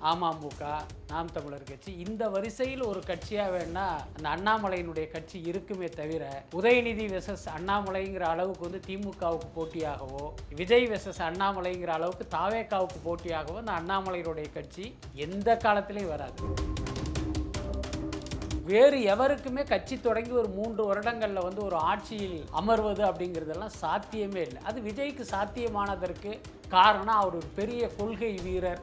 அமமுக, நாம் தமிழர் கட்சி இந்த வரிசையில் ஒரு கட்சியாக வேணா அந்த அண்ணாமலையினுடைய கட்சி இருக்குமே தவிர உதயநிதி வெசஸ் அண்ணாமலைங்கிற அளவுக்கு வந்து திமுகவுக்கு போட்டியாகவோ விஜய் வெசஸ் அண்ணாமலைங்கிற அளவுக்கு தாவேகாவுக்கு போட்டியாகவோ அந்த அண்ணாமலையினுடைய கட்சி எந்த காலத்திலையும் வராது. வேறு எவருக்குமே கட்சி தொடங்கி ஒரு 3 வருடங்களில் வந்து ஒரு ஆட்சியில் அமர்வது அப்படிங்கிறதெல்லாம் சாத்தியமே இல்லை. அது விஜய்க்கு சாத்தியமானதற்கு காரணம் அவர் ஒரு பெரிய கொள்கை வீரர்.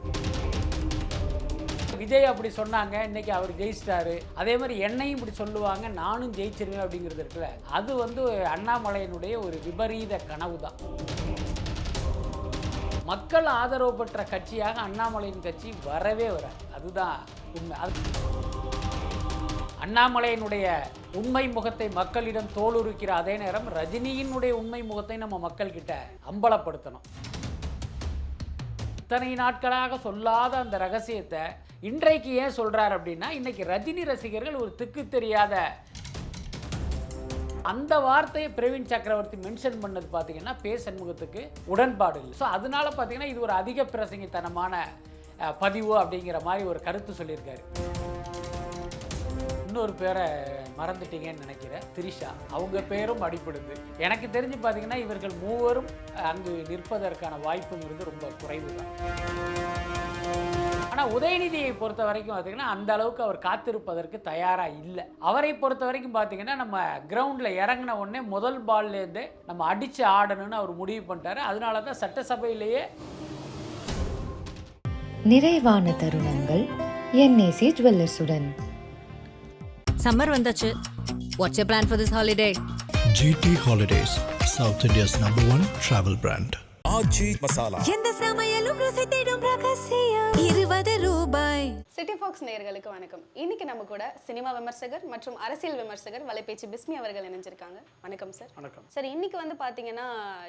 விஜய் அப்படி சொன்னாங்க, இன்னைக்கு அவர் ஜெயிச்சிட்டாரு. அதே மாதிரி என்னையும் இப்படி சொல்லுவாங்க, நானும் ஜெயிச்சிருவேன் அப்படிங்கிறது இருக்குல்ல, அது வந்து அண்ணாமலையினுடைய ஒரு விபரீத கனவு தான். மக்கள் ஆதரவு பெற்ற கட்சியாக அண்ணாமலையின் கட்சி வரவே வராது. அதுதான் உண்மை. அண்ணாமலையினுடைய உண்மை முகத்தை மக்களிடம் தோலுரிக்கிற அதே நேரம் ரஜினியினுடைய உண்மை முகத்தை நம்ம மக்கள்கிட்ட அம்பலப்படுத்தணும். இத்தனை நாட்களாக சொல்லாத அந்த ரகசியத்தை இன்றைக்கு ஏன் சொல்றார் அப்படின்னா, இன்னைக்கு ரஜினி ரசிகர்கள் ஒரு திக்கு தெரியாத அந்த வார்த்தையை பிரவீன் சக்கரவர்த்தி மென்ஷன் பண்ணது பார்த்தீங்கன்னா சண்முகத்துக்கு உடன்பாடு இல்லை. ஸோ அதனால பார்த்தீங்கன்னா இது ஒரு அதிக பிரசங்கித்தனமான பதிவு அப்படிங்கிற மாதிரி ஒரு கருத்து சொல்லியிருக்காரு. இன்னொரு பேரை மறந்துட்டீங்கன்னு நினைக்கிறேன், திரிஷா. அவங்க பேரும் அடிப்படுது. எனக்கு தெரிஞ்சு பார்த்தீங்கன்னா இவர்கள் மூவரும் அங்கு நிற்பதற்கான வாய்ப்புங்கிறது ரொம்ப குறைவு தான். ஆனால் உதயநிதியை பொறுத்த வரைக்கும் பார்த்தீங்கன்னா அந்த அளவுக்கு அவர் காத்திருப்பதற்கு தயாராக இல்லை. அவரை பொறுத்த வரைக்கும் பார்த்தீங்கன்னா நம்ம கிரவுண்டில் இறங்கின உடனே முதல் பால்லேருந்து நம்ம அடித்து ஆடணும்னு அவர் முடிவு பண்ணிட்டாரு. அதனால தான் சட்டசபையிலேயே நிறைவான தருணங்கள் என்ஏசி ஜுவல்லர்ஸுடன். சம்மர் வந்தாச்சு. What's your plan for this holiday? GT Holidays, South India's #1 travel brand. Aachi Masala. எந்த சமையலும் ருசி தேடும் ரகசியம். 20 ரூபாய். சிட்டி ஃபாக்ஸ் நேயர்களுக்கு வணக்கம். இன்னைக்கு நம்ம கூட சினிமா விமர்சகர் மற்றும் அரசியல் விமர்சகர் வலைபேச்சு பிஸ்மி அவர்கள் இணைஞ்சிருக்காங்க. வணக்கம் சார். வணக்கம் சார். இன்னைக்கு வந்து பாத்தீங்கன்னா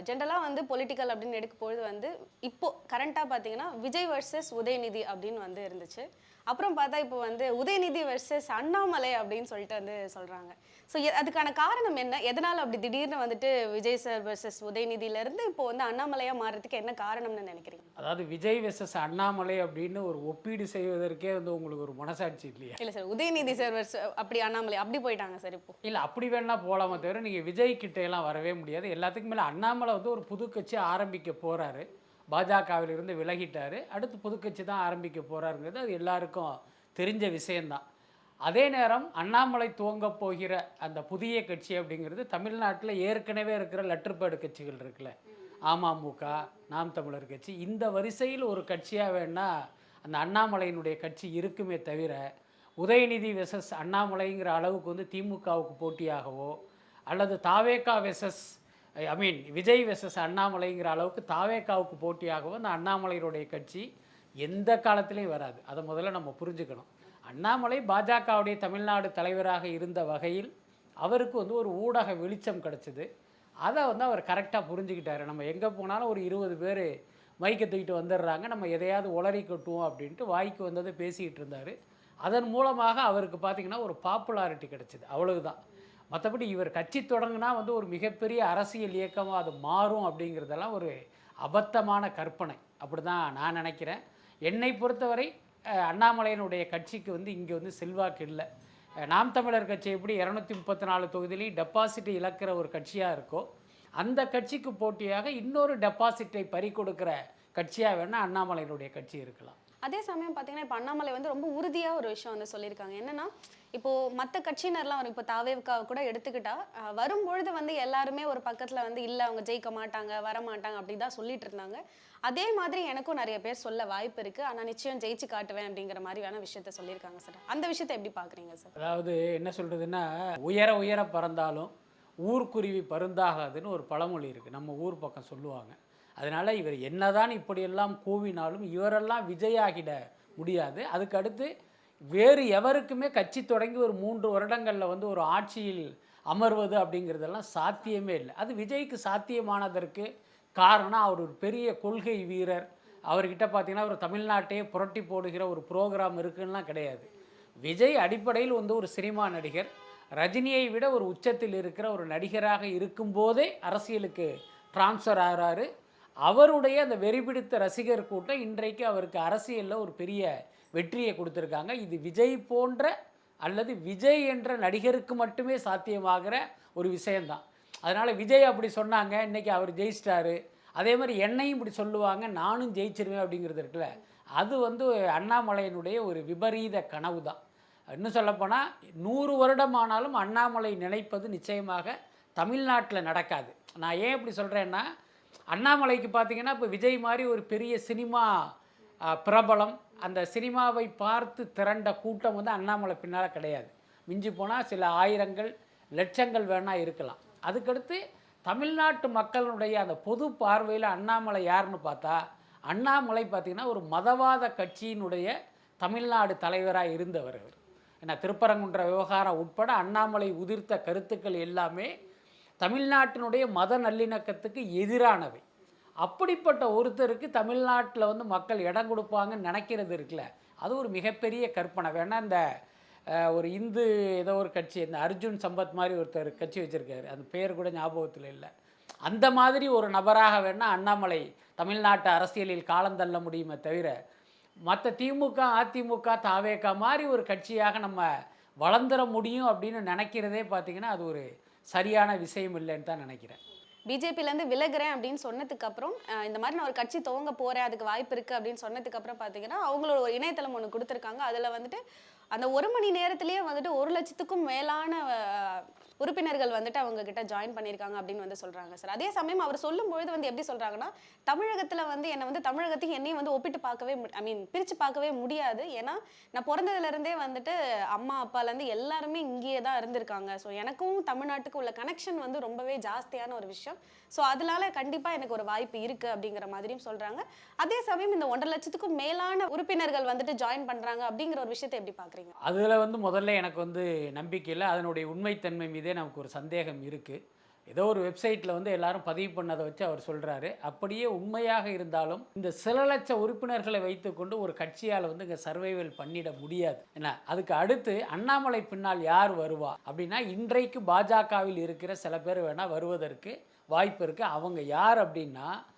ஜென்ரலா வந்து பொலிட்டிக்கல் அப்படின்னு எடுக்கும்போது வந்து இப்போ கரண்டா பாத்தீங்கன்னா விஜய் வர்சஸ் உதயநிதி அப்படின்னு வந்து இருந்துச்சு. அப்புறம் பார்த்தா இப்போ வந்து உதயநிதி வர்சஸ் அண்ணாமலை அப்படின்னு சொல்லிட்டு வந்து சொல்கிறாங்க. ஸோ அதுக்கான காரணம் என்ன? எதனால் அப்படி திடீர்னு வந்துட்டு விஜய் சார் வர்சஸ் உதயநிதியிலேருந்து இப்போ வந்து அண்ணாமலையாக மாறுறதுக்கு என்ன காரணம்னு நினைக்கிறீங்க? அதாவது விஜய் வெர்சஸ் அண்ணாமலை அப்படின்னு ஒரு ஒப்பீடு செய்வதற்கே வந்து உங்களுக்கு ஒரு மனசாட்சி இல்லையா? இல்லை சார், உதயநிதி சார் வர்சஸ் அப்படி அண்ணாமலை அப்படி போயிட்டாங்க சார். இப்போ இல்லை, அப்படி வேணா போகலாமே தவிர நீங்கள் விஜய் கிட்டையெல்லாம் வரவே முடியாது. எல்லாத்துக்கும் மேலே அண்ணாமலை வந்து ஒரு புது கட்சி ஆரம்பிக்க போகிறாரு. பாஜகவிலிருந்து விலகிட்டார். அடுத்து புதுக்கட்சி தான் ஆரம்பிக்க போகிறாருங்கிறது அது எல்லாருக்கும் தெரிஞ்ச விஷயந்தான். அதே நேரம் அண்ணாமலை துவங்க போகிற அந்த புதிய கட்சி அப்படிங்கிறது தமிழ்நாட்டில் ஏற்கனவே இருக்கிற லெட்டர்பேடு கட்சிகள் இருக்குல்ல, அமமுக, நாம் தமிழர் கட்சி இந்த வரிசையில் ஒரு கட்சியாக வேணா அந்த அண்ணாமலையினுடைய கட்சி இருக்குமே தவிர உதயநிதி வெசஸ் அண்ணாமலைங்கிற அளவுக்கு வந்து திமுகவுக்கு போட்டியாகவோ அல்லது தாவேகா வெசஸ் விஜய் வெசஸ் அண்ணாமலைங்கிற அளவுக்கு தாவேகாவுக்கு போட்டியாகவும் அந்த அண்ணாமலையினுடைய கட்சி எந்த காலத்திலையும் வராது. அதை முதல்ல நம்ம புரிஞ்சுக்கணும். அண்ணாமலை பாஜகவுடைய தமிழ்நாடு தலைவராக இருந்த வகையில் அவருக்கு வந்து ஒரு ஊடக வெளிச்சம் கிடச்சிது. அதை வந்து அவர் கரெக்டாக புரிஞ்சுக்கிட்டாரு. நம்ம எங்கே போனாலும் ஒரு 20 பேர் மைக்கை தூக்கிட்டு வந்துடுறாங்க, நம்ம எதையாவது உளறி கட்டுவோம் அப்படின்ட்டு வாய்க்கு வந்ததை பேசிக்கிட்டு இருந்தார். அதன் மூலமாக அவருக்கு பார்த்திங்கன்னா ஒரு பாப்புலாரிட்டி கிடச்சிது, அவ்வளவுதான். மற்றபடி இவர் கட்சி தொடங்கினா வந்து ஒரு மிகப்பெரிய அரசியல் இயக்கமாக அது மாறும் அப்படிங்கிறதெல்லாம் ஒரு அபத்தமான கற்பனை. அப்படி தான் நான் நினைக்கிறேன். என்னை பொறுத்தவரை அண்ணாமலையினுடைய கட்சிக்கு வந்து இங்கே வந்து செல்வாக்கு இல்லை. நாம் தமிழர் கட்சி எப்படி 234 தொகுதியிலையும் டெபாசிட்டை இழக்கிற ஒரு கட்சியாக இருக்கோ, அந்த கட்சிக்கு போட்டியாக இன்னொரு டெபாசிட்டை பறி கொடுக்குற கட்சியாக வேணால் அண்ணாமலையினுடைய கட்சி இருக்கலாம். அதே சமயம் பார்த்தீங்கன்னா இப்போ அண்ணாமலை வந்து ரொம்ப உறுதியாக ஒரு விஷயம் வந்து சொல்லியிருக்காங்க. என்னன்னா, இப்போது மற்ற கட்சியினர்லாம் வரும், இப்போ தாவேகாவை கூட எடுத்துக்கிட்டா வரும்பொழுது வந்து எல்லாருமே ஒரு பக்கத்தில் வந்து இல்லை அவங்க ஜெயிக்க மாட்டாங்க வரமாட்டாங்க அப்படி தான் சொல்லிட்டு இருந்தாங்க. அதே மாதிரி எனக்கும் நிறைய பேர் சொல்ல வாய்ப்பு இருக்குது, ஆனால் நிச்சயம் ஜெயிச்சு காட்டுவேன் அப்படிங்கிற மாதிரியான விஷயத்த சொல்லியிருக்காங்க சார். அந்த விஷயத்தை எப்படி பார்க்குறீங்க சார்? அதாவது என்ன சொல்கிறதுன்னா, உயர உயர பறந்தாலும் ஊர்க்குருவி பருந்தாகாதுன்னு ஒரு பழமொழி இருக்குது, நம்ம ஊர் பக்கம் சொல்லுவாங்க. அதனால் இவர் என்னதான் இப்படியெல்லாம் கூவினாலும் இவரெல்லாம் விஜயாகிட முடியாது. அதுக்கு அடுத்து வேறு எவருக்குமே கட்சி தொடங்கி ஒரு 3 வருடங்களில் வந்து ஒரு ஆட்சியில் அமர்வது அப்படிங்கிறதெல்லாம் சாத்தியமே இல்லை. அது விஜய்க்கு சாத்தியமானதற்கு காரணம் அவர் ஒரு பெரிய கொள்கை வீரர். அவர்கிட்ட பார்த்திங்கன்னா ஒரு தமிழ்நாட்டையே புரட்டி போடுகிற ஒரு ப்ரோக்ராம் இருக்குன்னா கிடையாது. விஜய் அடிப்படையில் வந்து ஒரு சினிமா நடிகர். ரஜினியை விட ஒரு உச்சத்தில் இருக்கிற ஒரு நடிகராக இருக்கும்போதே அரசியலுக்கு டிரான்ஸ்ஃபர் ஆகிறாரு. அவருடைய அந்த வெறிபிடித்த ரசிகர் கூட்டம் இன்றைக்கு அவருக்கு அரசியலில் ஒரு பெரிய வெற்றியை கொடுத்துருக்காங்க. இது விஜய் போன்ற அல்லது விஜய் என்ற நடிகருக்கு மட்டுமே சாத்தியமாகிற ஒரு விஷயந்தான். அதனால் விஜய் அப்படி சொன்னாங்க, இன்றைக்கி அவர் ஜெயிச்சிட்டாரு, அதே மாதிரி என்னையும் இப்படி சொல்லுவாங்க, நானும் ஜெயிச்சிருவேன் அப்படிங்கிறது இருக்குல்ல, அது வந்து அண்ணாமலையினுடைய ஒரு விபரீத கனவு தான். இன்னும் சொல்லப்போனால் 100 வருடம் ஆனாலும் அண்ணாமலை நினைப்பது நிச்சயமாக தமிழ்நாட்டில் நடக்காது. நான் ஏன் இப்படி சொல்கிறேன்னா, அண்ணாமலைக்கு பார்த்திங்கன்னா இப்போ விஜய் மாதிரி ஒரு பெரிய சினிமா பிரபலம், அந்த சினிமாவை பார்த்து திரண்ட கூட்டம் வந்து அண்ணாமலை பின்னால் கிடையாது. மிஞ்சி போனால் சில ஆயிரங்கள் லட்சங்கள் வேணால் இருக்கலாம். அதுக்கடுத்து தமிழ்நாட்டு மக்களுடைய அந்த பொது பார்வையில் அண்ணாமலை யாருன்னு பார்த்தா, அண்ணாமலை பார்த்திங்கன்னா ஒரு மதவாத கட்சியினுடைய தமிழ்நாடு தலைவராக இருந்தவர். ஏன்னா திருப்பரங்குன்ற விவகாரம் உட்பட அண்ணாமலை உதிர்த்த கருத்துக்கள் எல்லாமே தமிழ்நாட்டினுடைய மத நல்லிணக்கத்துக்கு எதிரானவை. அப்படிப்பட்ட ஒருத்தருக்கு தமிழ்நாட்டில் வந்து மக்கள் இடம் கொடுப்பாங்கன்னு நினைக்கிறது இருக்குல்ல, அது ஒரு மிகப்பெரிய கற்பனை. வேணால் இந்த ஒரு இந்து ஏதோ ஒரு கட்சி, இந்த அர்ஜுன் சம்பத் மாதிரி ஒருத்தர் கட்சி வச்சுருக்காரு, அந்த பேர் கூட ஞாபகத்தில் இல்லை, அந்த மாதிரி ஒரு நபராக வேணால் அண்ணாமலை தமிழ்நாட்டு அரசியலில் காலந்தள்ள முடியுமே தவிர, மற்ற திமுக அதிமுக தாவேகா மாதிரி ஒரு கட்சியாக நம்ம வளர்ந்துட முடியும் அப்படின்னு நினைக்கிறதே பார்த்திங்கன்னா அது ஒரு சரியான விஷயம் இல்லைன்னு தான் நினைக்கிறேன். பிஜேபியிலேருந்து விலகுறேன் அப்படின்னு சொன்னதுக்கப்புறம் இந்த மாதிரி நான் ஒரு கட்சி துவங்க போகிறேன், அதுக்கு வாய்ப்பு இருக்குது அப்படின்னு சொன்னதுக்கப்புறம் பார்த்தீங்கன்னா அவங்களோட ஒரு இணையதளம் ஒன்று கொடுத்துருக்காங்க. அதில் வந்துட்டு அந்த 1 மணி நேரத்திலேயே வந்துட்டு 1 லட்சத்துக்கும் மேலான உறுப்பினர்கள் வந்துட்டு அவங்க கிட்ட ஜாயின் பண்ணியிருக்காங்க அப்படின்னு வந்து சொல்கிறாங்க சார். அதே சமயம் அவர் சொல்லும்பொழுது வந்து எப்படி சொல்கிறாங்கன்னா, தமிழகத்தில் வந்து என்னை வந்து தமிழகத்தையும் என்னையும் வந்து ஒப்பிட்டு பார்க்கவே பிரித்து பார்க்கவே முடியாது. ஏன்னா நான் பிறந்ததுலேருந்தே வந்துட்டு அம்மா அப்பாலேருந்து எல்லாருமே இங்கேயே தான் இருந்திருக்காங்க. ஸோ எனக்கும் தமிழ்நாட்டுக்கு உள்ள கனெக்ஷன் வந்து ரொம்பவே ஜாஸ்தியான ஒரு விஷயம். ஸோ அதனால கண்டிப்பாக எனக்கு ஒரு வாய்ப்பு இருக்குது அப்படிங்கிற மாதிரியும் சொல்கிறாங்க. அதே சமயம் இந்த 1.5 லட்சத்துக்கும் மேலான உறுப்பினர்கள் வந்துட்டு ஜாயின் பண்ணுறாங்க அப்படிங்கிற ஒரு விஷயத்தை எப்படி பார்க்குறீங்க? அதில் வந்து முதல்ல எனக்கு வந்து நம்பிக்கை இல்லை, அதனுடைய உண்மைத்தன்மை மீதே நமக்கு ஒரு சந்தேகம் இருக்குது. ஏதோ ஒரு வெப்சைட்டில் வந்து எல்லாரும் பதிவு பண்ணதை வச்சு அவர் சொல்கிறாரு. அப்படியே உண்மையாக இருந்தாலும் இந்த சில லட்ச உறுப்பினர்களை வைத்துக்கொண்டு ஒரு கட்சியால் வந்து இங்கே சர்வைவல் பண்ணிட முடியாது. என்ன அதுக்கு அடுத்து அண்ணாமலை பின்னால் யார் வருவா அப்படின்னா, இன்றைக்கு பாஜகவில் இருக்கிற சில பேர் வேணால் வருவதற்கு வாய்ப்பு இருக்குது. அவங்க யார் அப்படின்னா,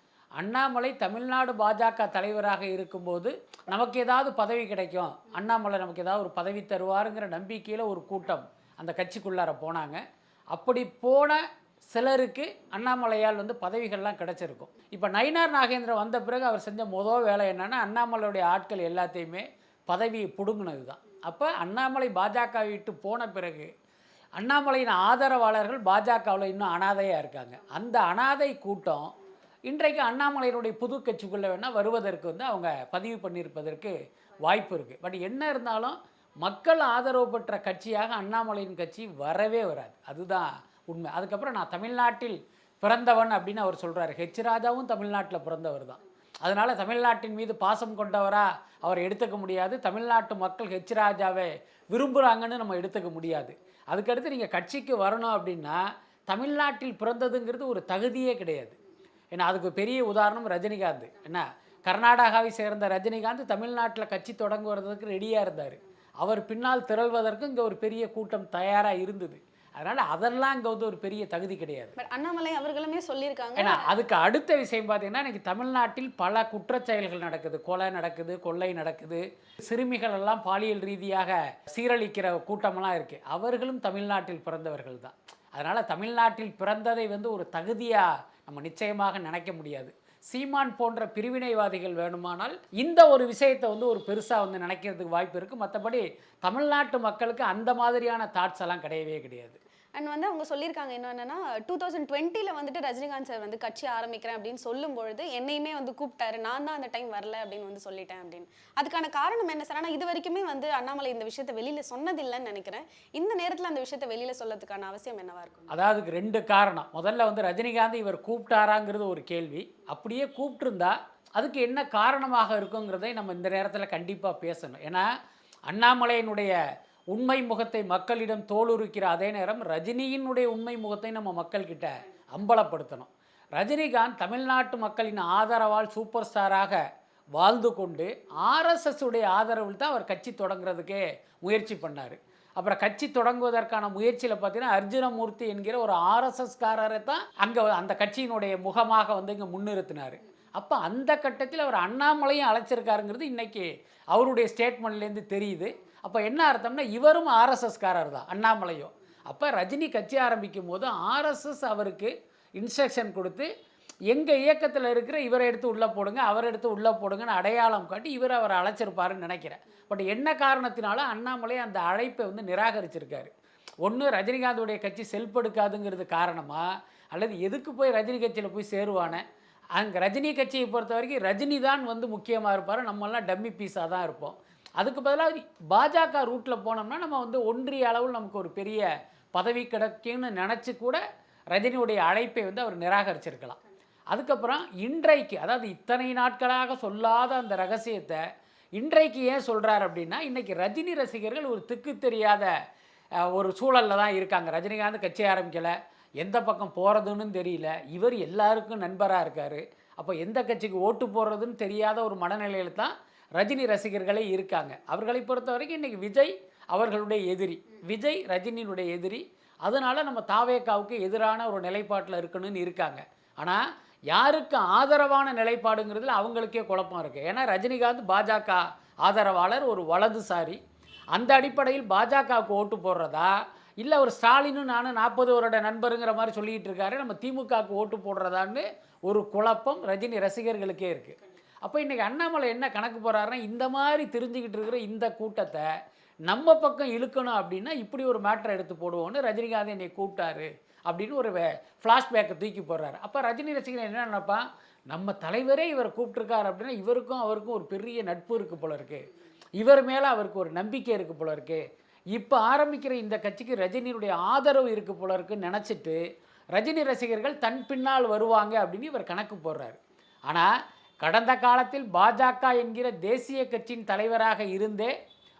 அண்ணாமலை தமிழ்நாடு பாஜக தலைவராக இருக்கும்போது நமக்கு ஏதாவது பதவி கிடைக்கும், அண்ணாமலை நமக்கு ஏதாவது ஒரு பதவி தருவாருங்கிற நம்பிக்கையில் ஒரு கூட்டம் அந்த கட்சிக்குள்ளார போனாங்க. அப்படி போன சிலருக்கு அண்ணாமலையால் வந்து பதவிகள்லாம் கிடச்சிருக்கும். இப்போ நயினார் நாகேந்திரன் வந்த பிறகு அவர் செஞ்ச முதல் வேலை என்னென்னா, அண்ணாமலையுடைய ஆட்கள் எல்லாத்தையுமே பதவியை பிடுங்கினது தான். அப்போ அண்ணாமலை பாஜக விட்டு போன பிறகு அண்ணாமலையின் ஆதரவாளர்கள் பாஜகவில் இன்னும் அனாதையாக இருக்காங்க. அந்த அனாதை கூட்டம் இன்றைக்கு அண்ணாமலையினுடைய புது கட்சிக்குள்ளே வேணால் வருவதற்கு வந்து அவங்க பதிவு பண்ணியிருப்பதற்கு வாய்ப்பு இருக்குது. பட் என்ன இருந்தாலும் மக்கள் ஆதரவு பெற்ற கட்சியாக அண்ணாமலையின் கட்சி வரவே வராது, அதுதான் உண்மை. அதுக்கப்புறம் நான் தமிழ்நாட்டில் பிறந்தவன் அப்படின்னு அவர் சொல்கிறார். ஹெச் ராஜாவும் தமிழ்நாட்டில் பிறந்தவர் தான். அதனால் தமிழ்நாட்டின் மீது பாசம் கொண்டவராக அவர் எடுத்துக்க முடியாது. தமிழ்நாட்டு மக்கள் ஹெச் ராஜாவை விரும்புகிறாங்கன்னு நம்ம எடுத்துக்க முடியாது. அதுக்கடுத்து நீங்கள் கட்சிக்கு வரணும் அப்படின்னா தமிழ்நாட்டில் பிறந்ததுங்கிறது ஒரு தகுதியே கிடையாது. ஏன்னா அதுக்கு பெரிய உதாரணம் ரஜினிகாந்த். என்ன கர்நாடகாவை சேர்ந்த ரஜினிகாந்த் தமிழ்நாட்டில் கட்சி தொடங்குவதற்கு ரெடியாக இருந்தார். அவர் பின்னால் திரள்வதற்கு இங்கே ஒரு பெரிய கூட்டம் தயாராக இருந்தது. அதனால் அதெல்லாம் இங்கே வந்து ஒரு பெரிய தகுதி கிடையாது. பட் அண்ணாமலை அவர்களுமே சொல்லியிருக்காங்க. ஏன்னா அதுக்கு அடுத்த விஷயம் பார்த்தீங்கன்னா, இன்றைக்கி தமிழ்நாட்டில் பல குற்றச்செயல்கள் நடக்குது, கொலை நடக்குது, கொள்ளை நடக்குது, சிறுமிகள் எல்லாம் பாலியல் ரீதியாக சீரழிக்கிற கூட்டமெல்லாம் இருக்குது. அவர்களும் தமிழ்நாட்டில் பிறந்தவர்கள் தான். அதனால் தமிழ்நாட்டில் பிறந்ததை வந்து ஒரு தகுதியாக நம்ம நிச்சயமாக நினைக்க முடியாது. சீமான் போன்ற பிரிவினைவாதிகள் வேணுமானால் இந்த ஒரு விஷயத்தை வந்து ஒரு பெருசாக வந்து நினைக்கிறதுக்கு வாய்ப்பு இருக்குது. மற்றபடி தமிழ்நாட்டு மக்களுக்கு அந்த மாதிரியான தாட்ஸ் எல்லாம் கிடையவே கிடையாது. அண்ட் வந்து அவங்க சொல்லியிருக்காங்க என்னென்னா, 2020 வந்துட்டு ரஜினிகாந்த் சார் வந்து கட்சி ஆரம்பிக்கிறேன் அப்படின்னு சொல்லும்பொழுது என்னையுமே வந்து கூப்பிட்டாரு, நான் தான் அந்த டைம் வரல அப்படின்னு வந்து சொல்லிட்டேன் அப்படின்னு. அதுக்கான காரணம் என்ன சார்? ஆனால் இது வரைக்குமே வந்து அண்ணாமலை இந்த விஷயத்தை வெளியில் சொன்னதில்லைன்னு நினைக்கிறேன். இந்த நேரத்தில் அந்த விஷயத்தை வெளியில் சொல்லறதுக்கான அவசியம் என்னவா இருக்கும்? அதாவது 2 காரணம். முதல்ல வந்து ரஜினிகாந்த் இவர் கூப்பிட்டாராங்கிறது ஒரு கேள்வி. அப்படியே கூப்பிட்டுருந்தா அதுக்கு என்ன காரணமாக இருக்குங்கிறதை நம்ம இந்த நேரத்தில் கண்டிப்பாக பேசணும். ஏன்னா அண்ணாமலையினுடைய உண்மை முகத்தை மக்களிடம் தோலுரிக்கிற அதே நேரம் ரஜினியினுடைய உண்மை முகத்தை நம்ம மக்கள்கிட்ட அம்பலப்படுத்தணும். ரஜினிகாந்த் தமிழ்நாட்டு மக்களின் ஆதரவால் சூப்பர் ஸ்டாராக வாழ்ந்து கொண்டு RSS உடைய ஆதரவில் தான் அவர் கட்சி தொடங்குறதுக்கே முயற்சி பண்ணார். அப்புறம் கட்சி தொடங்குவதற்கான முயற்சியில் பார்த்தீங்கன்னா அர்ஜுனமூர்த்தி என்கிற ஒரு RSS காரரை தான் அங்கே அந்த கட்சியினுடைய முகமாக வந்து இங்கே முன்னிறுத்தினார். அப்போ அந்த கட்டத்தில் அவர் அண்ணாமலையும் அழைச்சிருக்காருங்கிறது இன்றைக்கி அவருடைய ஸ்டேட்மெண்ட்லேருந்து தெரியுது. அப்போ என்ன அர்த்தம்னா இவரும் ஆர்எஸ்எஸ்காரர் தான் அண்ணாமலையும். அப்போ ரஜினி கட்சி ஆரம்பிக்கும் போது ஆர்எஸ்எஸ் அவருக்கு இன்ஸ்ட்ரக்ஷன் கொடுத்து எங்கள் இயக்கத்தில் இருக்கிற இவரை எடுத்து உள்ளே போடுங்க, அவரை எடுத்து உள்ளே போடுங்கன்னு அடையாளம் காட்டி அவரை அழைச்சிருப்பாருன்னு நினைக்கிறேன். பட் என்ன காரணத்தினால அண்ணாமலை அந்த அழைப்பை நிராகரிச்சிருக்காரு. ஒன்று ரஜினிகாந்துடைய கட்சி செல்பெடுக்காதுங்கிறது காரணமா, அல்லது எதுக்கு போய் ரஜினி கட்சியில் போய் சேருவானே. அங்கே ரஜினி கட்சியை பொறுத்த வரைக்கும் ரஜினி தான் முக்கியமாக இருப்பார், நம்மளாம் டம்மி பீஸாக தான் இருப்போம். அதுக்கு பதிலாக பாஜக ரூட்டில் போனோம்னா நம்ம ஒன்றிய அளவில் நமக்கு ஒரு பெரிய பதவி கிடைக்கும்னு நினச்சி கூட ரஜினியுடைய அழைப்பை அவர் நிராகரிச்சிருக்கலாம். அதுக்கப்புறம் இன்றைக்கு, அதாவது இத்தனை நாட்களாக சொல்லாத அந்த ரகசியத்தை இன்றைக்கு ஏன் சொல்கிறார் அப்படின்னா, இன்றைக்கி ரஜினி ரசிகர்கள் ஒரு திக்கு தெரியாத ஒரு சூழலில் தான் இருக்காங்க. ரஜினிகாந்த் கட்சி ஆரம்பிக்கலை, எந்த பக்கம் போகிறதுன்னு தெரியல, இவர் எல்லாருக்கும் நண்பராக இருக்கார். அப்போ எந்த கட்சிக்கு ஓட்டு போடுறதுன்னு தெரியாத ஒரு மனநிலையில் தான் ரஜினி ரசிகர்களே இருக்காங்க. அவர்களை பொறுத்த வரைக்கும் இன்றைக்கி விஜய் அவர்களுடைய எதிரி, விஜய் ரஜினியினுடைய எதிரி. அதனால் நம்ம தாவேகாவுக்கு எதிரான ஒரு நிலைப்பாட்டில் இருக்கணும்னு இருக்காங்க. ஆனால் யாருக்கு ஆதரவான நிலைப்பாடுங்கிறதுல அவங்களுக்கே குழப்பம் இருக்குது. ஏன்னா ரஜினிகாந்த் பாஜக ஆதரவாளர், ஒரு வலதுசாரி. அந்த அடிப்படையில் பாஜகவுக்கு ஓட்டு போடுறதா, இல்லை ஒரு ஸ்டாலினும் நானும் 40 வருட நண்பருங்கிற மாதிரி சொல்லிகிட்டு இருக்காரு, நம்ம திமுகவுக்கு ஓட்டு போடுறதான்னு ஒரு குழப்பம் ரஜினி ரசிகர்களுக்கே இருக்குது. அப்போ இன்றைக்கி அண்ணாமலை என்ன கணக்கு போகிறாருன்னா, இந்த மாதிரி தெரிஞ்சுக்கிட்டு இருக்கிற இந்த கூட்டத்தை நம்ம பக்கம் இழுக்கணும் அப்படின்னா இப்படி ஒரு மேட்டரை எடுத்து போடுவோன்னு ரஜினிகாந்த் என்னை கூப்பிட்டாரு அப்படின்னு ஒரு ஃப்ளாஷ்பேக்கை தூக்கி போடுறாரு. அப்போ ரஜினி ரசிகர் என்ன நினைப்பான், நம்ம தலைவரே இவரை கூப்பிட்டுருக்காரு அப்படின்னா இவருக்கும் அவருக்கும் ஒரு பெரிய நட்பு இருக்குது போல இருக்குது, இவர் மேலே அவருக்கு ஒரு நம்பிக்கை இருக்குது போல இருக்குது, இப்போ ஆரம்பிக்கிற இந்த கட்சிக்கு ரஜினியுடைய ஆதரவு இருக்குது போல இருக்குன்னு நினச்சிட்டு ரஜினி ரசிகர்கள் தன் பின்னால் வருவாங்க அப்படின்னு இவர் கணக்கு போடுறாரு. ஆனால் கடந்த காலத்தில் பாஜக என்கிற தேசிய கட்சியின் தலைவராக இருந்தே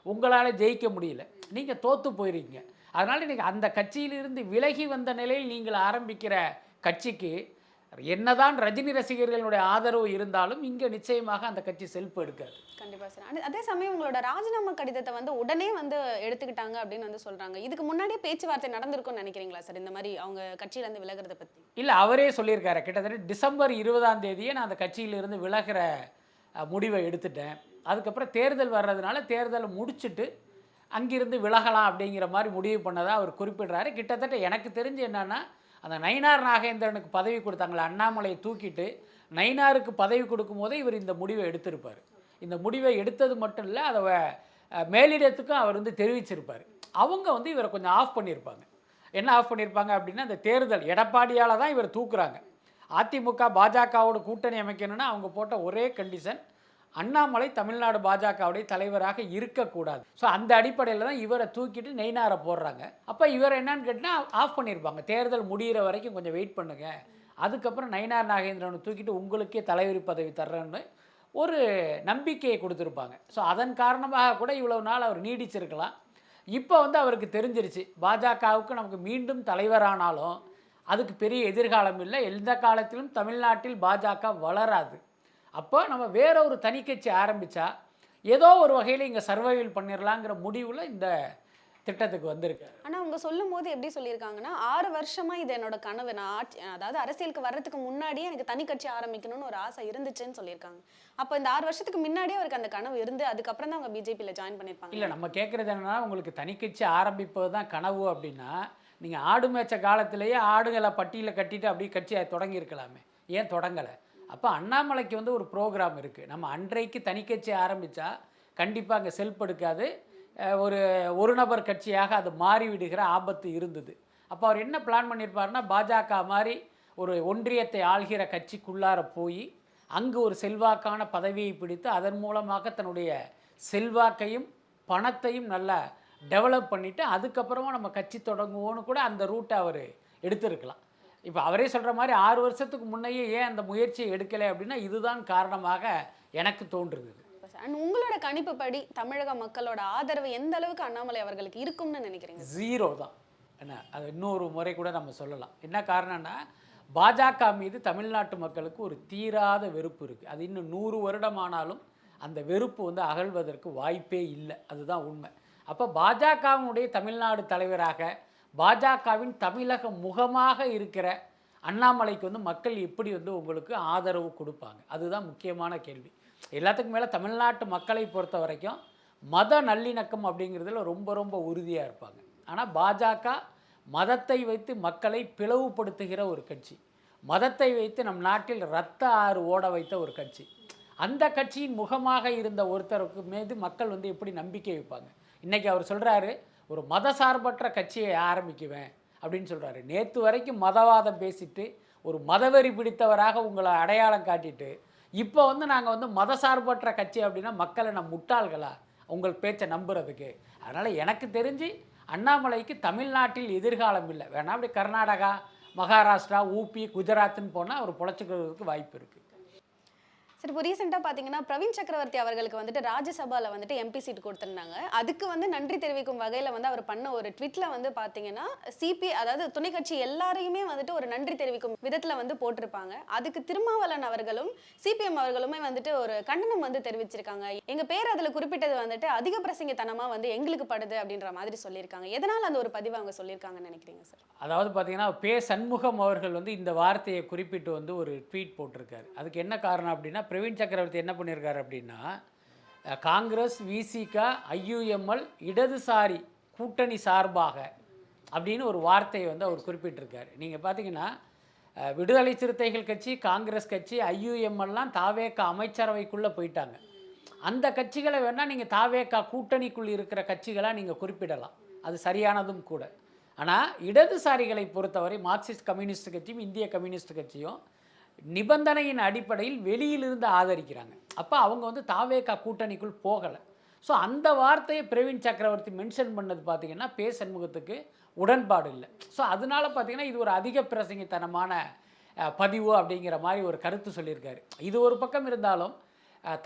உங்களால் ஜெயிக்க முடியல, நீங்கள் தோற்று போயிருக்கீங்க. அதனால் இன்றைக்கி அந்த கட்சியிலிருந்து விலகி வந்த நிலையில் நீங்கள் ஆரம்பிக்கிற கட்சிக்கு என்னதான் ரஜினி ரசிகர்களுடைய ஆதரவு இருந்தாலும் இங்கே நிச்சயமாக அந்த கட்சி செல்ஃப் எடுக்காது. கண்டிப்பாக சார். அதே சமயம் உங்களோட ராஜினாமா கடிதத்தை உடனே எடுத்துக்கிட்டாங்க அப்படின்னு சொல்கிறாங்க. இதுக்கு முன்னாடியே பேச்சுவார்த்தை நடந்திருக்கும்னு நினைக்கிறீங்களா சார், இந்த மாதிரி அவங்க கட்சியிலேருந்து விலகிறத பற்றி? இல்லை, அவரே சொல்லியிருக்காரு, கிட்டத்தட்ட டிசம்பர் 20ஆம் தேதியே நான் அந்த கட்சியிலிருந்து விலகிற முடிவை எடுத்துட்டேன். அதுக்கப்புறம் தேர்தல் வர்றதுனால தேர்தலை முடிச்சுட்டு அங்கிருந்து விலகலாம் அப்படிங்கிற மாதிரி முடிவு பண்ணதாக அவர் குறிப்பிடுறாரு. கிட்டத்தட்ட எனக்கு தெரிஞ்சு என்னென்னா, அந்த நயினார் நாகேந்திரனுக்கு பதவி கொடுத்தாங்களே, அண்ணாமலையை தூக்கிட்டு நயினாருக்கு பதவி கொடுக்கும்போதே இவர் இந்த முடிவை எடுத்திருப்பார். இந்த முடிவை எடுத்தது மட்டும் இல்லை, அதை மேலிடத்துக்கும் அவர் தெரிவிச்சிருப்பார். அவங்க இவரை கொஞ்சம் ஆஃப் பண்ணியிருப்பாங்க. என்ன ஆஃப் பண்ணியிருப்பாங்க அப்படின்னா, அந்த தேர்தல் எடப்பாடியால் தான் இவர் தூக்குறாங்க. அதிமுக பாஜகவோட கூட்டணி அமைக்கணும்னா அவங்க போட்ட ஒரே கண்டிஷன், அண்ணாமலை தமிழ்நாடு பாஜகவுடைய தலைவராக இருக்கக்கூடாது. ஸோ அந்த அடிப்படையில் தான் இவரை தூக்கிட்டு நெய்னாரை போடுறாங்க. அப்போ இவர் என்னன்னு கேட்டால் ஆஃப் பண்ணியிருப்பாங்க, தேர்தல் முடிகிற வரைக்கும் கொஞ்சம் வெயிட் பண்ணுங்கள், அதுக்கப்புறம் நயினார் நாகேந்திரனை தூக்கிட்டு உங்களுக்கே தலைவர் பதவி தர்றேன்னு ஒரு நம்பிக்கையை கொடுத்துருப்பாங்க. ஸோ அதன் காரணமாக கூட இவ்வளவு நாள் அவர் நீடிச்சிருக்கலாம். இப்போ அவருக்கு தெரிஞ்சிருச்சு, பாஜகவுக்கு நமக்கு மீண்டும் தலைவரானாலும் அதுக்கு பெரிய எதிர்காலம் இல்லை, எந்த காலத்திலும் தமிழ்நாட்டில் பாஜக வளராது. அப்போ நம்ம வேற ஒரு தனி கட்சி ஆரம்பித்தா ஏதோ ஒரு வகையில் இங்கே சர்வைவல் பண்ணிடலாங்கிற முடிவில் இந்த திட்டத்துக்கு வந்திருக்கு. ஆனால் அவங்க சொல்லும் போது எப்படி சொல்லியிருக்காங்கன்னா, 6 வருஷமாக இது என்னோட கனவு, நான் அதாவது அரசியலுக்கு வர்றதுக்கு முன்னாடியே எனக்கு தனி கட்சி ஆரம்பிக்கணும்னு ஒரு ஆசை இருந்துச்சுன்னு சொல்லியிருக்காங்க. அப்போ இந்த 6 வருஷத்துக்கு முன்னாடியே அவருக்கு அந்த கனவு இருந்து அதுக்கப்புறம் தான் அவங்க பிஜேபியில் ஜாயின் பண்ணியிருப்பாங்க. இல்லை, நம்ம கேட்குறது என்னன்னா, உங்களுக்கு தனி கட்சி ஆரம்பிப்பது தான் கனவு அப்படின்னா நீங்கள் ஆடு மேய்ச்ச காலத்திலேயே ஆடுகளை பட்டியலை கட்டிட்டு அப்படியே கட்சியை தொடங்கியிருக்கலாமே, ஏன் தொடங்கலை? அப்போ அண்ணாமலைக்கு ஒரு ப்ரோக்ராம் இருக்குது. நம்ம அன்றைக்கு தனி கட்சி ஆரம்பித்தா கண்டிப்பாக அங்கே செல்ஃப் எடுக்காது, ஒரு நபர் கட்சியாக அது மாறிவிடுகிற ஆபத்து இருந்தது. அப்போ அவர் என்ன பிளான் பண்ணியிருப்பாருன்னா, பாஜக மாதிரி ஒரு ஒன்றியத்தை ஆள்கிற கட்சிக்குள்ளார போய் அங்கு ஒரு செல்வாக்கான பதவியை பிடித்து அதன் மூலமாக தன்னுடைய செல்வாக்கையும் பணத்தையும் நல்லா டெவலப் பண்ணிவிட்டு அதுக்கப்புறமா நம்ம கட்சி தொடங்குவோன்னு கூட அந்த ரூட்டை அவர் எடுத்திருக்கலாம். இப்போ அவரே சொல்கிற மாதிரி 6 வருஷத்துக்கு முன்னையே ஏன் அந்த முயற்சியை எடுக்கலை அப்படின்னா இதுதான் காரணமாக எனக்கு தோன்றுது. உங்களோட கணிப்பு படி தமிழக மக்களோட ஆதரவு எந்த அளவுக்கு அண்ணாமலை அவர்களுக்கு இருக்கும்னு நினைக்கிறீங்க? 0 தான். என்ன, அது இன்னொரு முறை கூட நம்ம சொல்லலாம். என்ன காரணம்னா, பாஜக மீது தமிழ்நாட்டு மக்களுக்கு ஒரு தீராத வெறுப்பு இருக்குது. அது இன்னும் 100 வருடமானாலும் அந்த வெறுப்பு அகழ்வதற்கு வாய்ப்பே இல்லை, அதுதான் உண்மை. அப்போ பாஜகவினுடைய தமிழ்நாடு தலைவராக, பாஜகவின் தமிழக முகமாக இருக்கிற அண்ணாமலைக்கு வந்து மக்கள் எப்படி வந்து உங்களுக்கு ஆதரவு கொடுப்பாங்க? அதுதான் முக்கியமான கேள்வி. எல்லாத்துக்கும் மேலே தமிழ்நாட்டு மக்களை பொறுத்த வரைக்கும் மத நல்லிணக்கம் அப்படிங்கிறதுல ரொம்ப ரொம்ப உறுதியாக இருப்பாங்க. ஆனால் பாஜக மதத்தை வைத்து மக்களை பிளவுபடுத்துகிற ஒரு கட்சி, மதத்தை வைத்து நம் நாட்டில் இரத்த ஆறு ஓட வைத்த ஒரு கட்சி. அந்த கட்சியின் முகமாக இருந்த ஒருத்தருக்கு மீது மக்கள் வந்து எப்படி நம்பிக்கை வைப்பாங்க? இன்றைக்கி அவர் சொல்கிறாரு, ஒரு மதசார்பற்ற கட்சியை ஆரம்பிக்குவேன் அப்படின்னு சொல்கிறாரு. நேற்று வரைக்கும் மதவாதம் பேசிட்டு ஒரு மதவெறி பிடித்தவராக உங்களை அடையாளம் காட்டிட்டு இப்போ வந்து நாங்கள் வந்து மதசார்பற்ற கட்சி அப்படின்னா மக்களை நம்ம முட்டாள்களா உங்கள் பேச்சை நம்புறதுக்கு? அதனால் எனக்கு தெரிஞ்சு அண்ணாமலைக்கு தமிழ்நாட்டில் எதிர்காலம் இல்லை. வேணா அப்படி கர்நாடகா, மகாராஷ்டிரா, ஊபி, குஜராத்னு போனால் அவர் பொழைச்சிக்கிறதுக்கு வாய்ப்பு இருக்குது. சரி, இப்போ ரீசெண்டாக பார்த்தீங்கன்னா பிரவீன் சக்கரவர்த்தி அவர்களுக்கு வந்துட்டு ராஜ்யசபாவில் வந்துட்டு எம்பி சீட் கொடுத்துருந்தாங்க. அதுக்கு வந்து நன்றி தெரிவிக்கும் வகையில் வந்து அவர் பண்ண ஒரு ட்விட்டில் வந்து பார்த்தீங்கன்னா அதாவது துணை கட்சி எல்லாரையுமே வந்துட்டு ஒரு நன்றி தெரிவிக்கும் விதத்தில் வந்து போட்டிருப்பாங்க. அதுக்கு திருமாவளவன் அவர்களும் சிபிஎம் அவர்களுமே வந்துட்டு ஒரு கண்டனம் வந்து தெரிவிச்சிருக்காங்க. எங்கள் பேர் அதில் குறிப்பிட்டது வந்துட்டு அதிக பிரசங்கத்தனமாக வந்து எங்களுக்கு படுது அப்படின்ற மாதிரி சொல்லியிருக்காங்க. எதனால் அந்த ஒரு பதிவை அவங்க சொல்லியிருக்காங்கன்னு நினைக்கிறீங்க சார்? அதாவது பார்த்தீங்கன்னா சண்முகம் அவர்கள் வந்து இந்த வார்த்தையை குறிப்பிட்டு வந்து ஒரு ட்வீட் போட்டிருக்காரு. அதுக்கு என்ன காரணம் அப்படின்னா, பிரவீன் சக்கரவர்த்தி என்ன பண்ணியிருக்காரு அப்படின்னா, காங்கிரஸ், விசிகா, ஐயுஎம்எல் இடதுசாரி கூட்டணி சார்பாக அப்படின்னு ஒரு வார்த்தையை வந்து அவர் குறிப்பிட்டிருக்காரு. நீங்கள் பார்த்தீங்கன்னா விடுதலை சிறுத்தைகள் கட்சி, காங்கிரஸ் கட்சி, ஐயுஎம்எல்லாம் தாவேகா அமைச்சரவைக்குள்ளே போயிட்டாங்க. அந்த கட்சிகளை வேணால் நீங்கள் தாவேகா கூட்டணிக்குள் இருக்கிற கட்சிகளாக நீங்கள் குறிப்பிடலாம், அது சரியானதும் கூட. ஆனால் இடதுசாரிகளை பொறுத்தவரை மார்க்சிஸ்ட் கம்யூனிஸ்ட் கட்சியும் இந்திய கம்யூனிஸ்ட் கட்சியும் நிபந்தனையின் அடிப்படையில் வெளியிலிருந்து ஆதரிக்கிறாங்க. அப்போ அவங்க வந்து தாவேகா கூட்டணிக்குள் போகலை. ஸோ அந்த வார்த்தையை பிரவீன் சக்கரவர்த்தி மென்ஷன் பண்ணது பார்த்திங்கன்னா சண்முகத்துக்கு உடன்பாடு இல்லை. ஸோ அதனால பார்த்திங்கன்னா இது ஒரு அதிக பிரசங்கித்தனமான பதிவு அப்படிங்கிற மாதிரி ஒரு கருத்து சொல்லியிருக்காரு. இது ஒரு பக்கம் இருந்தாலும்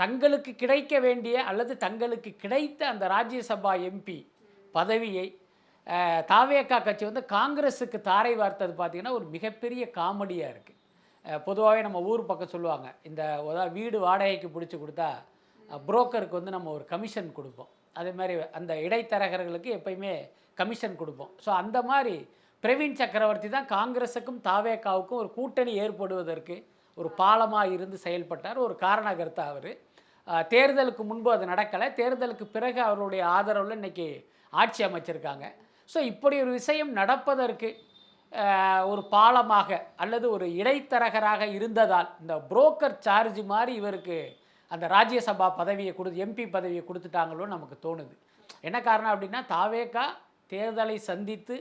தங்களுக்கு கிடைக்க வேண்டிய அல்லது தங்களுக்கு கிடைத்த அந்த ராஜ்யசபா எம்பி பதவியை தாவேகா கட்சி வந்து காங்கிரஸுக்கு தாரை வார்த்தது பார்த்திங்கன்னா ஒரு மிகப்பெரிய காமெடியாக இருக்குது. பொதுவாகவே நம்ம ஊர் பக்கம் சொல்லுவாங்க, இந்த வீடு வாடகைக்கு பிடிச்சி கொடுத்தா புரோக்கருக்கு வந்து நம்ம ஒரு கமிஷன் கொடுப்போம். அதே மாதிரி அந்த இடைத்தரகர்களுக்கு எப்பயுமே கமிஷன் கொடுப்போம். ஸோ அந்த மாதிரி பிரவீன் சக்கரவர்த்தி தான் காங்கிரஸுக்கும் தாவேகாவுக்கும் ஒரு கூட்டணி ஏற்படுவதற்கு ஒரு பாலமாக இருந்து செயல்பட்டார். ஒரு காரணகர்த்தா அவர். தேர்தலுக்கு முன்பு அது நடக்கலை, தேர்தலுக்கு பிறகு அவருடைய ஆதரவில் இன்றைக்கி ஆட்சி அமைச்சிருக்காங்க. ஸோ இப்படி ஒரு விஷயம் நடப்பதற்கு ஒரு பாலமாக அல்லது ஒரு இடைத்தரகராக இருந்ததால் இந்த புரோக்கர் சார்ஜ் மாதிரி இவருக்கு அந்த ராஜ்யசபா பதவியை எம்பி பதவியை கொடுத்துட்டாங்களோன்னு நமக்கு தோணுது. என்ன காரணம் அப்படின்னா, தாவேகா தேர்தலை சந்தித்து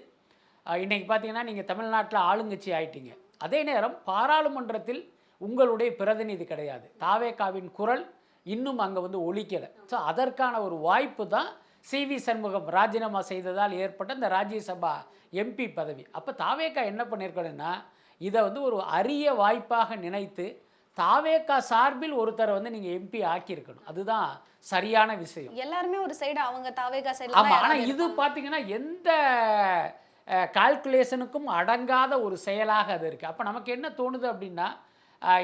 இன்றைக்கி பார்த்தீங்கன்னா நீங்கள் தமிழ்நாட்டில் ஆளுங்கட்சி ஆயிட்டீங்க. அதே நேரம் பாராளுமன்றத்தில் உங்களுடைய பிரதிநிதி கிடையாது. தாவேகாவின் குரல் இன்னும் அங்கே வந்து ஒலிக்கலை. ஸோ அதற்கான ஒரு வாய்ப்பு தான் சிவி சண்முகம் ராஜினாமா செய்ததால் ஏற்பட்ட இந்த ராஜ்யசபா எம்பி பதவி. அப்போ தாவேகா என்ன பண்ணியிருக்கணும்னா, இதை வந்து ஒரு அரிய வாய்ப்பாக நினைத்து தாவேகா சார்பில் ஒருத்தரை வந்து நீங்கள் எம்பி ஆக்கியிருக்கணும். அதுதான் சரியான விஷயம். எல்லாருமே ஒரு சைடு அவங்க தாவேகா சைடு. ஆமாம், ஆனால் இது பார்த்தீங்கன்னா எந்த கால்குலேஷனுக்கும் அடங்காத ஒரு செயலாக அது இருக்குது. அப்போ நமக்கு என்ன தோணுது அப்படின்னா,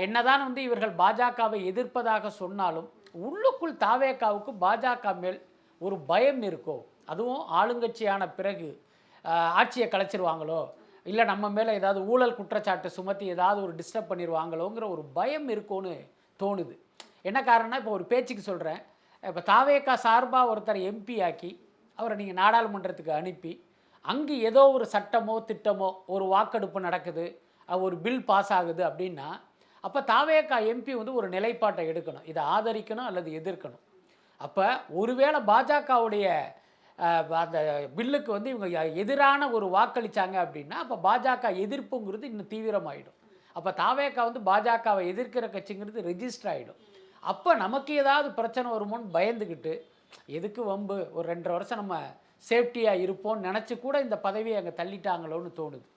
என்னதான் வந்து இவர்கள் பாஜகவை எதிர்ப்பதாக சொன்னாலும் உள்ளுக்குள் தாவேகாவுக்கு பாஜக மேல் ஒரு பயம் இருக்கோ, அதுவும் ஆளுங்கட்சியான பிறகு ஆட்சியை கலைச்சிருவாங்களோ, இல்லை நம்ம மேலே ஏதாவது ஊழல் குற்றச்சாட்டு சுமத்தி ஏதாவது ஒரு டிஸ்டர்ப் பண்ணிடுவாங்களோங்கிற ஒரு பயம் இருக்கோன்னு தோணுது. என்ன காரணம்னா, இப்போ ஒரு பேச்சுக்கு சொல்கிறேன், இப்போ தாவேகா சார்பாக ஒருத்தர் எம்பி ஆக்கி அவரை நீங்கள் நாடாளுமன்றத்துக்கு அனுப்பி அங்கு ஏதோ ஒரு சட்டமோ திட்டமோ ஒரு வாக்கெடுப்பு நடக்குது, ஒரு பில் பாஸ் ஆகுது அப்படின்னா, அப்போ தாவேகா எம்பி வந்து ஒரு நிலைப்பாட்டை எடுக்கணும், இதை ஆதரிக்கணும் அல்லது எதிர்க்கணும். அப்போ ஒருவேளை பாஜகவுடைய அந்த பில்லுக்கு வந்து இவங்க எதிரான ஒரு வாக்களித்தாங்க அப்படின்னா, அப்போ பாஜக எதிர்ப்புங்கிறது இன்னும் தீவிரமாகிடும். அப்போ தாவேகா வந்து பாஜகவை எதிர்க்கிற கட்சிங்கிறது ரெஜிஸ்டர் ஆகிடும். அப்போ நமக்கு ஏதாவது பிரச்சனை வருமோன்னு பயந்துக்கிட்டு எதுக்கு வம்பு, ஒரு 2.5 வருஷம் நம்ம சேஃப்டியாக இருப்போம்னு நினச்சி கூட இந்த பதவியை அங்கே தள்ளிட்டாங்களோன்னு தோணுது.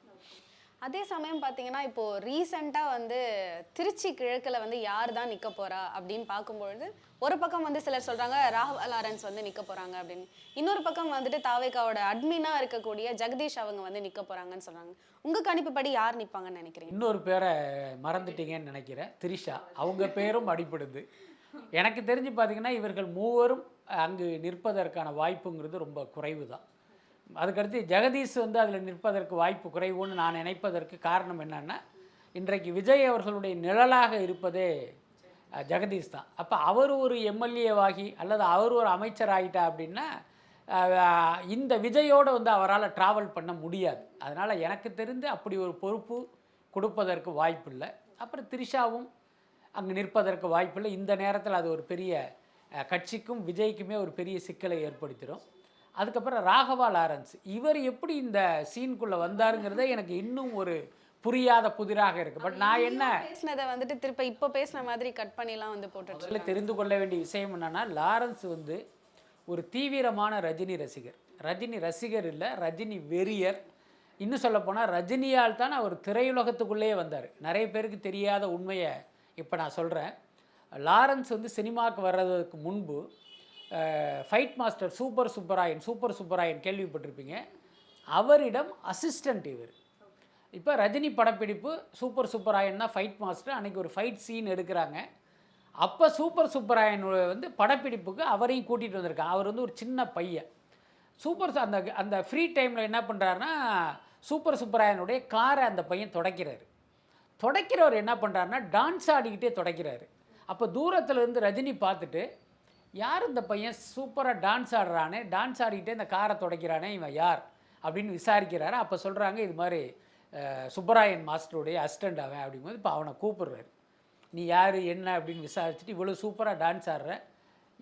அதே சமயம் பார்த்தீங்கன்னா, இப்போது ரீசெண்டாக வந்து திருச்சி கிழக்கில் வந்து யார் தான் நிற்க போகிறா அப்படின்னு பார்க்கும்பொழுது, ஒரு பக்கம் வந்து சிலர் சொல்கிறாங்க ராகவ் லாரன்ஸ் வந்து நிற்க போகிறாங்க அப்படின்னு. இன்னொரு பக்கம் வந்துட்டு தாவேகாவோட அட்மினாக இருக்கக்கூடிய ஜெகதீஷ் அவங்க வந்து நிற்க போகிறாங்கன்னு சொல்கிறாங்க. உங்கள் கணிப்புப்படி யார் நிற்பாங்கன்னு நினைக்கிறீங்க? இன்னொரு பேரை மறந்துட்டீங்கன்னு நினைக்கிறேன், திரிஷா. அவங்க பேரும் அடிப்படுது. எனக்கு தெரிஞ்சு பார்த்தீங்கன்னா இவர்கள் மூவரும் அங்கு நிற்பதற்கான வாய்ப்புங்கிறது ரொம்ப குறைவு தான். அதுக்கடுத்து ஜெகதீஷ் வந்து அதில் நிற்பதற்கு வாய்ப்பு குறைவுன்னு நான் நினைப்பதற்கு காரணம் என்னென்னா, இன்றைக்கு விஜய் அவர்களுடைய நிழலாக இருப்பதே ஜெகதீஷ் தான். அப்போ அவர் ஒரு எம்எல்ஏவாகி அல்லது அவர் ஒரு அமைச்சர் ஆகிட்டா அப்படின்னா இந்த விஜயோடு வந்து அவரால் ட்ராவல் பண்ண முடியாது. அதனால் எனக்கு தெரிந்து அப்படி ஒரு பொறுப்பு கொடுப்பதற்கு வாய்ப்பில்லை. அப்புறம் த்ரிஷாவும் அங்கே நிற்பதற்கு வாய்ப்பில்லை. இந்த நேரத்தில் அது ஒரு பெரிய கட்சிக்கும் விஜய்க்குமே ஒரு பெரிய சிக்கலை ஏற்படுத்திடும். அதுக்கப்புறம் ராகவா லாரன்ஸ் இவர் எப்படி இந்த சீனுக்குள்ளே வந்தாருங்கிறதே எனக்கு இன்னும் ஒரு புரியாத புதிராக இருக்குது. பட் நான் என்ன பேசினதை வந்துட்டு திருப்ப இப்போ பேசின மாதிரி கட் பண்ணிலாம் வந்து போட்டு தெரிந்து கொள்ள வேண்டிய விஷயம் என்னென்னா, லாரன்ஸ் வந்து ஒரு தீவிரமான ரஜினி ரசிகர். ரஜினி ரசிகர் இல்லை, ரஜினி வெறியர். இன்னும் சொல்லப்போனால் ரஜினியால் தான் அவர் திரையுலகத்துக்குள்ளேயே வந்தார். நிறைய பேருக்கு தெரியாத உண்மையை இப்போ நான் சொல்கிறேன். லாரன்ஸ் வந்து சினிமாவுக்கு வர்றதுக்கு முன்பு ஃபைட் மாஸ்டர் சூப்பர் சுப்பராயன் கேள்விப்பட்டிருப்பீங்க. அவரிடம் அசிஸ்டண்ட் இவர். இப்போ ரஜினி படப்பிடிப்பு சூப்பர் சுப்பராயன் தான் ஃபைட் மாஸ்டர். அன்றைக்கி ஒரு ஃபைட் சீன் எடுக்கிறாங்க. அப்போ சூப்பர் சுப்பராயன் வந்து படப்பிடிப்புக்கு அவரையும் கூட்டிகிட்டு வந்திருக்காங்க. அவர் வந்து ஒரு சின்ன பையன். அந்த அந்த ஃப்ரீ டைமில் என்ன பண்ணுறாருன்னா, சூப்பர் சுப்பராயனுடைய காரை அந்த பையன் துடைக்கிறவர் என்ன பண்ணுறாருன்னா டான்ஸ் ஆடிக்கிட்டே துடைக்கிறாரு. அப்போ தூரத்தில் இருந்து ரஜினி பார்த்துட்டு, யார் இந்த பையன் சூப்பராக டான்ஸ் ஆடுறானே, டான்ஸ் ஆடிக்கிட்டே இந்த காரை துடைக்கிறானே, இவன் யார் அப்படின்னு விசாரிக்கிறாரு. அப்போ சொல்கிறாங்க, இது மாதிரி சுப்பராயன் மாஸ்டருடைய அசிஸ்டண்ட் அவன் அப்படிங்கும்போது இப்போ அவனை கூப்பிடுறாரு. நீ யார் என்ன அப்படின்னு விசாரிச்சுட்டு, இவ்வளோ சூப்பராக டான்ஸ் ஆடுற,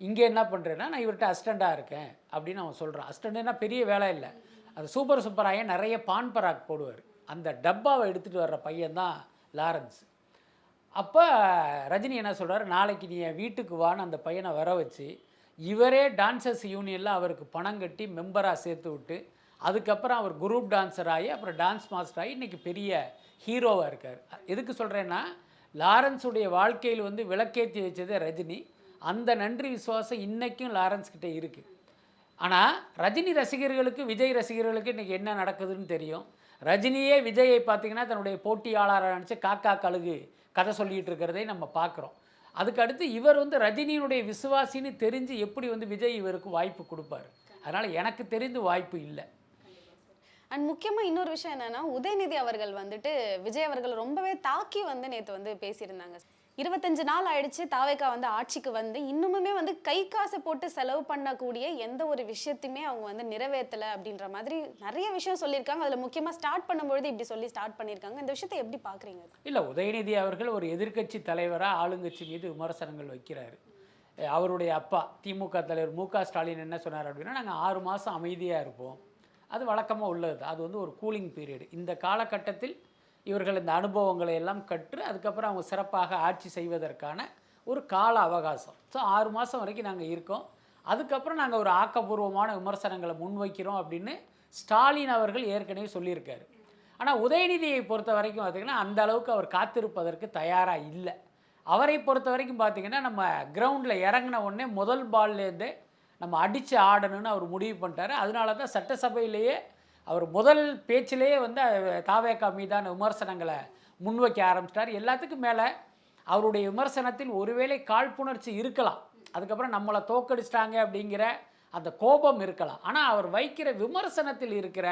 இங்கே என்ன பண்ணுறேன்னா நான் இவர்கிட்ட அசிஸ்டண்ட்டாக இருக்கேன் அப்படின்னு அவன் சொல்கிறான். அசிஸ்டண்ட்னா பெரிய வேலை இல்லை. அது சுப்பராயன் நிறைய பான் பராக் போடுவார். அந்த டப்பாவை எடுத்துகிட்டு வர்ற பையன்தான் லாரன்ஸ். அப்போ ரஜினி என்ன சொல்கிறார், நாளைக்கு நீ என் வீட்டுக்கு வான்னு அந்த பையனை வர வச்சு, இவரே டான்சர்ஸ் யூனியனில் அவருக்கு பணம் கட்டி மெம்பராக சேர்த்து விட்டு, அதுக்கப்புறம் அவர் குரூப் டான்ஸர் ஆகி அப்புறம் டான்ஸ் மாஸ்டர் ஆகி இன்றைக்கி பெரிய ஹீரோவாக இருக்கார். எதுக்கு சொல்கிறேன்னா, லாரன்ஸுடைய வாழ்க்கையில் வந்து விளக்கேற்றி வச்சதே ரஜினி. அந்த நன்றி விசுவாசம் இன்றைக்கும் லாரன்ஸ் கிட்டே இருக்குது. ஆனால் ரஜினி ரசிகர்களுக்கு விஜய் ரசிகர்களுக்கு இன்றைக்கி என்ன நடக்குதுன்னு தெரியும். ரஜினியே விஜயை பார்த்திங்கன்னா தன்னுடைய போட்டியாளராக நினச்சி காக்கா கழுகு கதை சொல்லிகிட்டு இருக்கிறதை நம்ம பார்க்குறோம். அதுக்கடுத்து இவர் வந்து ரஜினியினுடைய விசுவாசின்னு தெரிஞ்சு எப்படி வந்து விஜய் இவருக்கு வாய்ப்பு கொடுப்பார். அதனால் எனக்கு தெரிந்து வாய்ப்பு இல்லை. அண்ட் முக்கியமாக இன்னொரு விஷயம் என்னென்னா, உதயநிதி அவர்கள் வந்துட்டு விஜய் அவர்கள் ரொம்பவே தாக்கி வந்து நேற்று வந்து பேசியிருந்தாங்க. 25 நாள் ஆயிடுச்சு தாவேக்கா வந்து ஆட்சிக்கு வந்து, இன்னுமுமே வந்து கை காசை போட்டு செலவு பண்ணக்கூடிய எந்த ஒரு விஷயத்தையுமே அவங்க வந்து நிறைவேற்றலை அப்படின்ற மாதிரி நிறைய விஷயம் சொல்லியிருக்காங்க. அதில் முக்கியமாக ஸ்டார்ட் பண்ணும்பொழுது இப்படி சொல்லி ஸ்டார்ட் பண்ணியிருக்காங்க. இந்த விஷயத்தை எப்படி பார்க்குறீங்க? இல்லை, உதயநிதி அவர்கள் ஒரு எதிர்க்கட்சி தலைவராக ஆளுங்கட்சி மீது விமர்சனங்கள் வைக்கிறாரு. அவருடைய அப்பா திமுக தலைவர் மு.க. ஸ்டாலின் என்ன சொன்னார் அப்படின்னா, நாங்கள் 6 மாதம் அமைதியாக இருப்போம், அது வழக்கமாக உள்ளது, அது வந்து ஒரு கூலிங் பீரியடு. இந்த காலகட்டத்தில் இவர்கள் இந்த அனுபவங்களை எல்லாம் கற்று அதுக்கப்புறம் அவங்க சிறப்பாக ஆட்சி செய்வதற்கான ஒரு கால அவகாசம். ஸோ 6 மாதம் வரைக்கும் நாங்கள் இருக்கோம், அதுக்கப்புறம் நாங்கள் ஒரு ஆக்கப்பூர்வமான விமர்சனங்களை முன்வைக்கிறோம் அப்படின்னு ஸ்டாலின் அவர்கள் ஏற்கனவே சொல்லியிருக்காரு. ஆனால் உதயநிதியை பொறுத்த வரைக்கும் பார்த்திங்கன்னா அந்த அளவுக்கு அவர் காத்திருப்பதற்கு தயாராக இல்லை. அவரை பொறுத்த வரைக்கும் பார்த்திங்கன்னா நம்ம கிரவுண்டில் இறங்கின உடனே முதல் பால்லேருந்தே நம்ம அடித்து ஆடணும்னு அவர் முடிவு பண்ணிட்டார். அதனால தான் சட்டசபையிலேயே அவர் முதல் பேச்சிலேயே வந்து தாவேக்கா மீதான விமர்சனங்களை முன்வைக்க ஆரம்பிச்சிட்டார். எல்லாத்துக்கும் மேலே அவருடைய விமர்சனத்தில் ஒருவேளை காழ்ப்புணர்ச்சி இருக்கலாம், அதுக்கப்புறம் நம்மளை தோக்கடிச்சிட்டாங்க அப்படிங்கிற அந்த கோபம் இருக்கலாம். ஆனால் அவர் வைக்கிற விமர்சனத்தில் இருக்கிற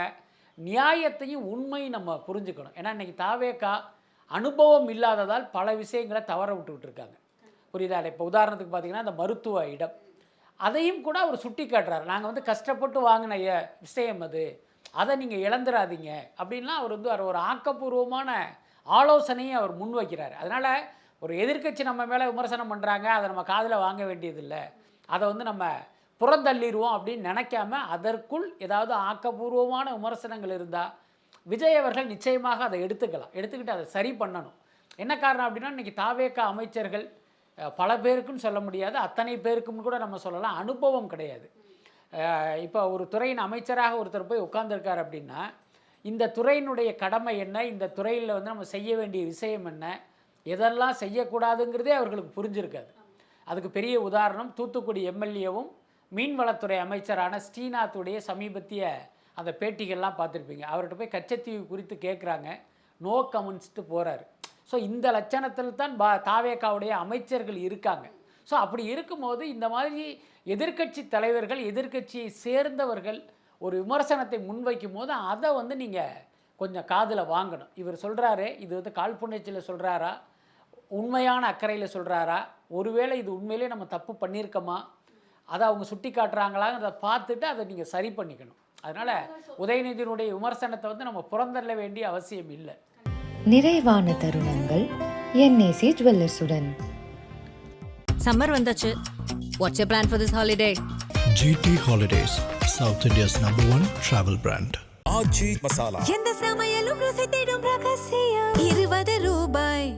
நியாயத்தையும் உண்மையும் நம்ம புரிஞ்சுக்கணும். ஏன்னா இன்றைக்கி தாவேக்கா அனுபவம் இல்லாததால் பல விஷயங்களை தவற விட்டுக்கிட்டு இருக்காங்க. புரியுதா? இப்போ உதாரணத்துக்கு பார்த்திங்கன்னா அந்த மருத்துவ இடம், அதையும் கூட அவர் சுட்டி காட்டுறாரு. நாங்கள் வந்து கஷ்டப்பட்டு வாங்கின விஷயம் அது, அதை நீங்கள் இழந்துடாதீங்க அப்படின்லாம் அவர் வந்து ஒரு ஆக்கப்பூர்வமான ஆலோசனையை அவர் முன்வைக்கிறார். அதனால் ஒரு எதிர்க்கட்சி நம்ம மேலே விமர்சனம் பண்ணுறாங்க, அதை நம்ம காதில் வாங்க வேண்டியதில்லை, அதை வந்து நம்ம புறந்தள்ளிடுவோம் அப்படின்னு நினைக்காம அதற்குள் ஏதாவது ஆக்கப்பூர்வமான விமர்சனங்கள் இருந்தால் விஜய் அவர்கள் நிச்சயமாக அதை எடுத்துக்கிட்டு அதை சரி பண்ணணும். என்ன காரணம் அப்படின்னா, இன்றைக்கி தாவேக்கா அமைச்சர்கள் பல பேருக்குன்னு சொல்ல முடியாது, அத்தனை பேருக்கும் கூட நம்ம சொல்லலாம், அனுபவம் கிடையாது. இப்போ ஒரு துறையின் அமைச்சராக ஒருத்தர் போய் உட்கார்ந்துருக்கார் அப்படின்னா இந்த துறையினுடைய கடமை என்ன, இந்த துறையில் வந்து நம்ம செய்ய வேண்டிய விஷயம் என்ன, எதெல்லாம் செய்யக்கூடாதுங்கிறதே அவர்களுக்கு புரிஞ்சிருக்காது. அதுக்கு பெரிய உதாரணம் தூத்துக்குடி எம்எல்ஏவும் மீன்வளத்துறை அமைச்சரான ஸ்ரீநாத்துடைய சமீபத்திய அந்த பேட்டிகள்லாம் பார்த்துருப்பீங்க. அவர்கிட்ட போய் கச்சத்தீவு குறித்து கேட்குறாங்க, நோ கமெண்ட்ஸ்ட்டு போகிறாரு. ஸோ இந்த லட்சணத்தில் தான் தாவேக்காவுடைய அமைச்சர்கள் இருக்காங்க. ஸோ அப்படி இருக்கும்போது இந்த மாதிரி எதிர்க்கட்சி தலைவர்கள், எதிர்க்கட்சியை சேர்ந்தவர்கள் ஒரு விமர்சனத்தை முன்வைக்கும் போது அதை வந்து நீங்கள் கொஞ்சம் காதில் வாங்கணும். இவர் சொல்கிறாரு, இது வந்து காழ்ப்புணர்ச்சியில் சொல்கிறாரா, உண்மையான அக்கறையில் சொல்கிறாரா, ஒருவேளை இது உண்மையிலே நம்ம தப்பு பண்ணியிருக்கோமா, அதை அவங்க சுட்டி காட்டுறாங்களாங்கிறத பார்த்துட்டு அதை நீங்கள் சரி பண்ணிக்கணும். அதனால் உதயநிதியினுடைய விமர்சனத்தை வந்து நம்ம புறந்தள்ள வேண்டிய அவசியம் இல்லை. நிறைவான தருணங்கள் என்ஏசி ஜுவல்லர்ஸுடன். சம்மர் வந்தாச்சு. What's your plan for this holiday? GT Holidays, South India's #1 travel brand. Aachi Masala எந்த சமையலும் ருசி தேடும் ரகசியம் 20 ரூபாய்.